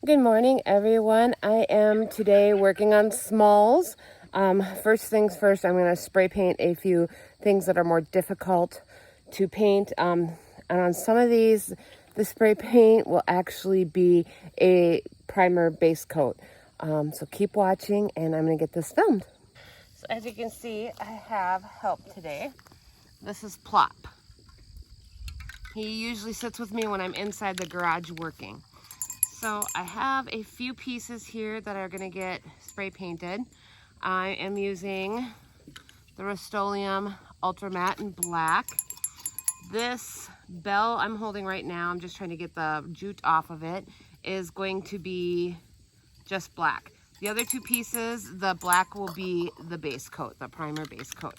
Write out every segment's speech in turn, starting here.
Good morning, everyone. I am today working on smalls. First things first, I'm going to spray paint a few things that are more difficult to paint. And on some of these, the spray paint will actually be a primer base coat. So keep watching, and I'm going to get this filmed. So as you can see, I have help today. This is Plop. He usually sits with me when I'm inside the garage working. So I have a few pieces here that are going to get spray painted. I am using the Rust-Oleum Ultra Matte in black. This bell I'm holding right now, I'm just trying to get the jute off of it, is going to be just black. The other two pieces, the black will be the base coat, the primer base coat.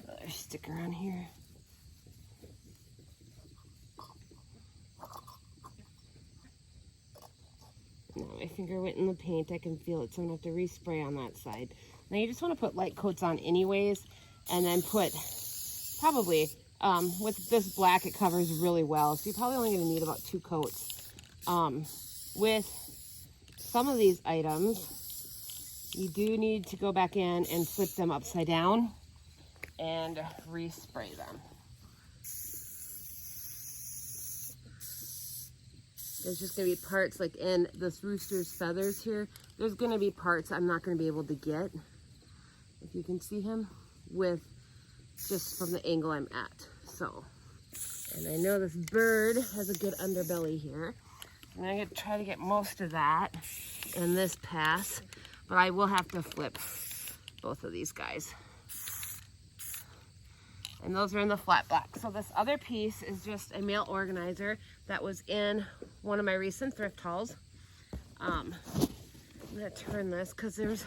Another sticker on here. Now my finger went in the paint, I can feel it, so I'm gonna have to respray on that side. Now you just wanna put light coats on anyways, and then put, probably, with this black it covers really well, so you're probably only gonna need about 2 coats. With some of these items, you do need to go back in and flip them upside down and respray them. There's just going to be parts like in this rooster's feathers here. There's going to be parts I'm not going to be able to get, if you can see him, with just from the angle I'm at. So, and I know this bird has a good underbelly here. I'm going to try to get most of that in this pass, but I will have to flip both of these guys. And those are in the flat black. So this other piece is just a mail organizer that was in one of my recent thrift hauls. I'm gonna turn this because there's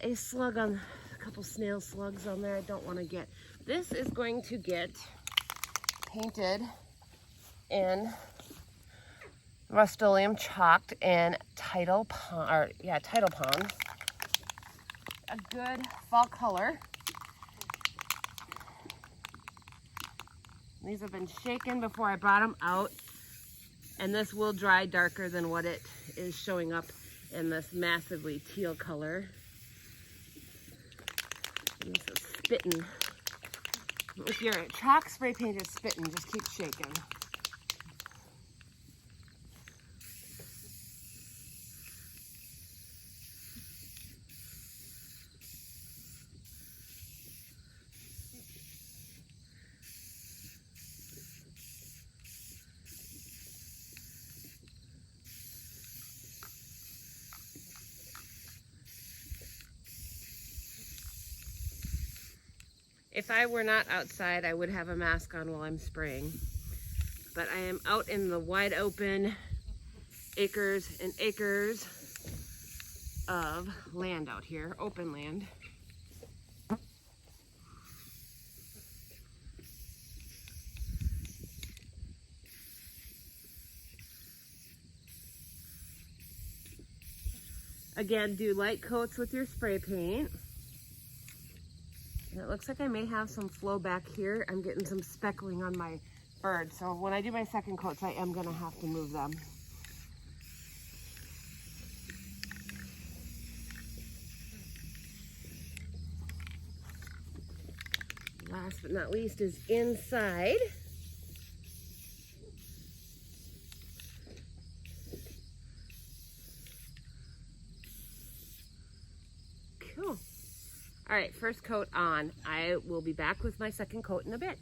a slug on, a couple snail slugs on there I don't want to get. This is going to get painted in Rust-Oleum chalked in Tidal Pond, Tidal Pond. A good fall color. These have been shaken before I brought them out, and this will dry darker than what it is showing up in this massively teal color. And this is spitting. If your chalk spray paint is spitting, just keep shaking. If I were not outside, I would have a mask on while I'm spraying. But I am out in the wide open acres and acres of land out here, open land. Again, do light coats with your spray paint. And it looks like I may have some flow back here. I'm getting some speckling on my bird. So when I do my second coats, I am gonna have to move them. Last but not least is inside. Cool. All right, first coat on. I will be back with my second coat in a bit.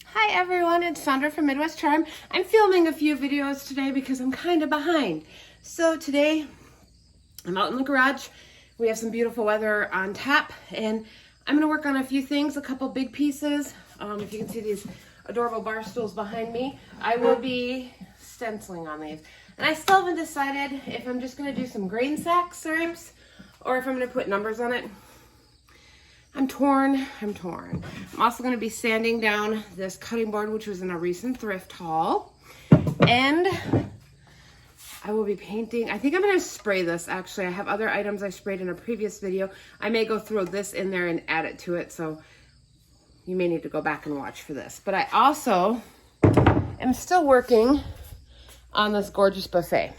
Hi everyone, it's Sandra from Midwest Charm. I'm filming a few videos today because I'm kind of behind. So today, I'm out in the garage. We have some beautiful weather on tap, and I'm gonna work on a few things, a couple big pieces. If you can see these adorable bar stools behind me, I will be stenciling on these. And I still haven't decided if I'm just gonna do some grain sack stripes or if I'm going to put numbers on it. I'm torn. I'm also going to be sanding down this cutting board, which was in a recent thrift haul. And I will be painting. I think I'm going to spray this, actually. I have other items I sprayed in a previous video. I may go throw this in there and add it to it, so you may need to go back and watch for this. But I also am still working on this gorgeous buffet.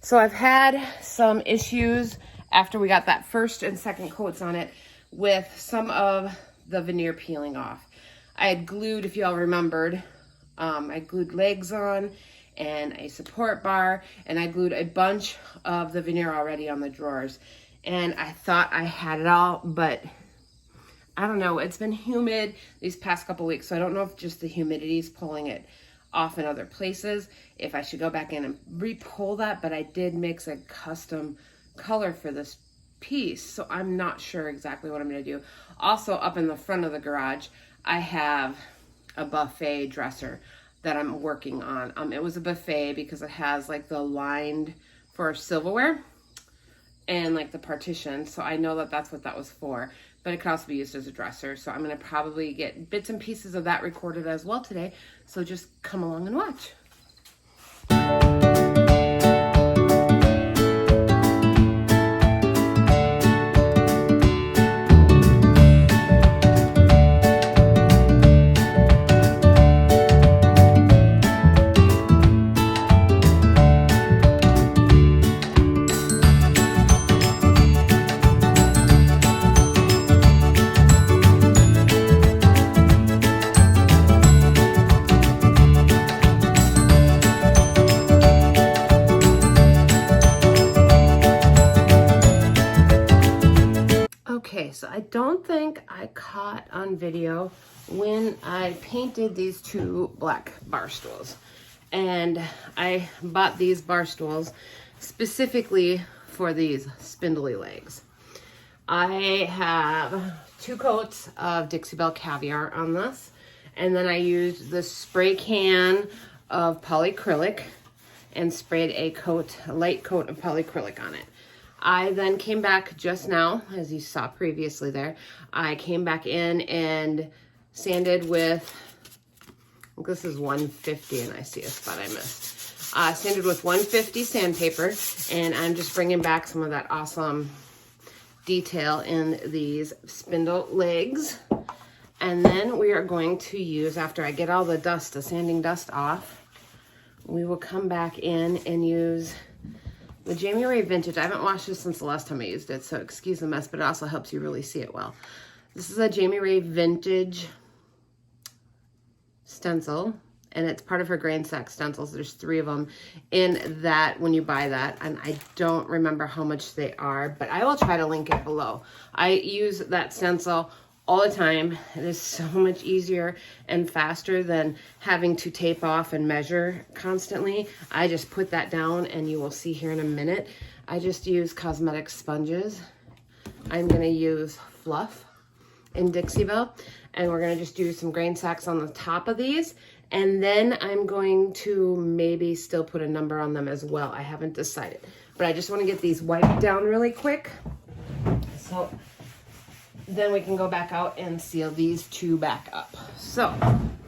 So I've had some issues after we got that first and second coats on it with some of the veneer peeling off. I had glued, if y'all remembered, I glued legs on and a support bar, and I glued a bunch of the veneer already on the drawers. And I thought I had it all, but I don't know. It's been humid these past couple weeks, so I don't know if just the humidity is pulling it off in other places, if I should go back in and re-pull that, but I did mix a custom color for this piece, so I'm not sure exactly what I'm going to do. Also, up in the front of the garage, I have a buffet dresser that I'm working on. It was a buffet because it has like the lined for silverware and like the partition, so I know that that's what that was for, but it could also be used as a dresser. So I'm going to probably get bits and pieces of that recorded as well today, so just come along and watch. Okay, so I don't think I caught on video when I painted these two black bar stools. And I bought these bar stools specifically for these spindly legs. I have 2 coats of Dixie Belle Caviar on this, and then I used the spray can of polyacrylic and sprayed a light coat of polyacrylic on it. I then came back just now, as you saw previously there, I came back in and sanded with, this is 150 and I see a spot I missed. Sanded with 150 sandpaper, and I'm just bringing back some of that awesome detail in these spindle legs. And then we are going to use, after I get all the dust, the sanding dust off, we will come back in and use the Jamie Ray Vintage. I haven't washed this since the last time I used it, so excuse the mess, but it also helps you really see it well. This is a Jamie Ray Vintage stencil, and it's part of her grain sack stencils. There's 3 of them in that when you buy that, and I don't remember how much they are, but I will try to link it below. I use that stencil all the time. It is so much easier and faster than having to tape off and measure constantly. I just put that down, and you will see here in a minute. I just use cosmetic sponges. I'm going to use fluff in Dixie Belle, and we're going to just do some grain sacks on the top of these, and then I'm going to maybe still put a number on them as well. I haven't decided, but I just want to get these wiped down really quick, so then we can go back out and seal these 2 back up. So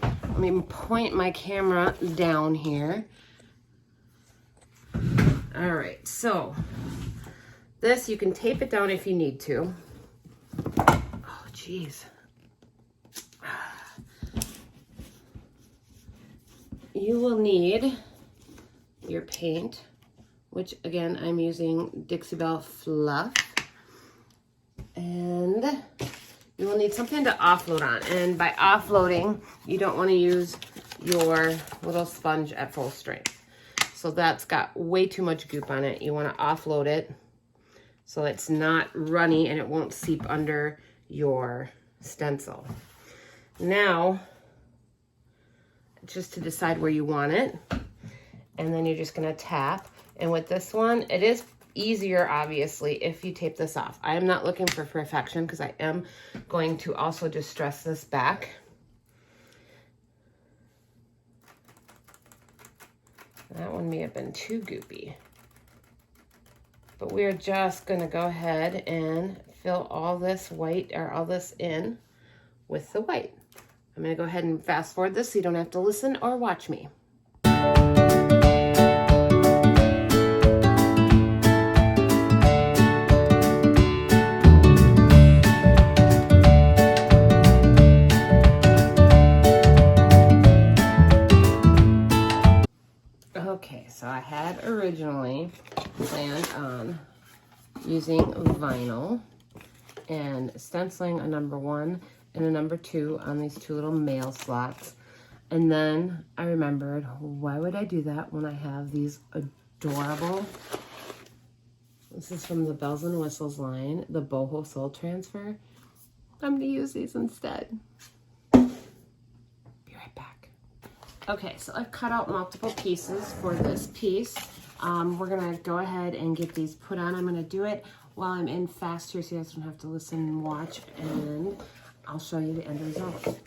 let me point my camera down here. All right, so this, you can tape it down if you need to. Oh, geez. You will need your paint, which again, I'm using Dixie Belle Fluff. And you will need something to offload on. And by offloading, you don't want to use your little sponge at full strength. So that's got way too much goop on it. You want to offload it so it's not runny and it won't seep under your stencil. Now, just to decide where you want it, and then you're just going to tap. And with this one, it is easier, obviously, if you tape this off. I am not looking for perfection because I am going to also distress this back. That one may have been too goopy. But we're just gonna go ahead and fill all this white, or all this in with the white. I'm gonna go ahead and fast forward this so you don't have to listen or watch me. Okay, so I had originally planned on using vinyl and stenciling a number 1 and a number 2 on these 2 little mail slots. And then I remembered, why would I do that when I have these adorable, this is from the Bells and Whistles line, the Boho Soul Transfer. I'm gonna use these instead. Be right back. Okay, so I've cut out multiple pieces for this piece. We're gonna go ahead and get these put on. I'm gonna do it while I'm in fast here so you guys don't have to listen and watch, and I'll show you the end result.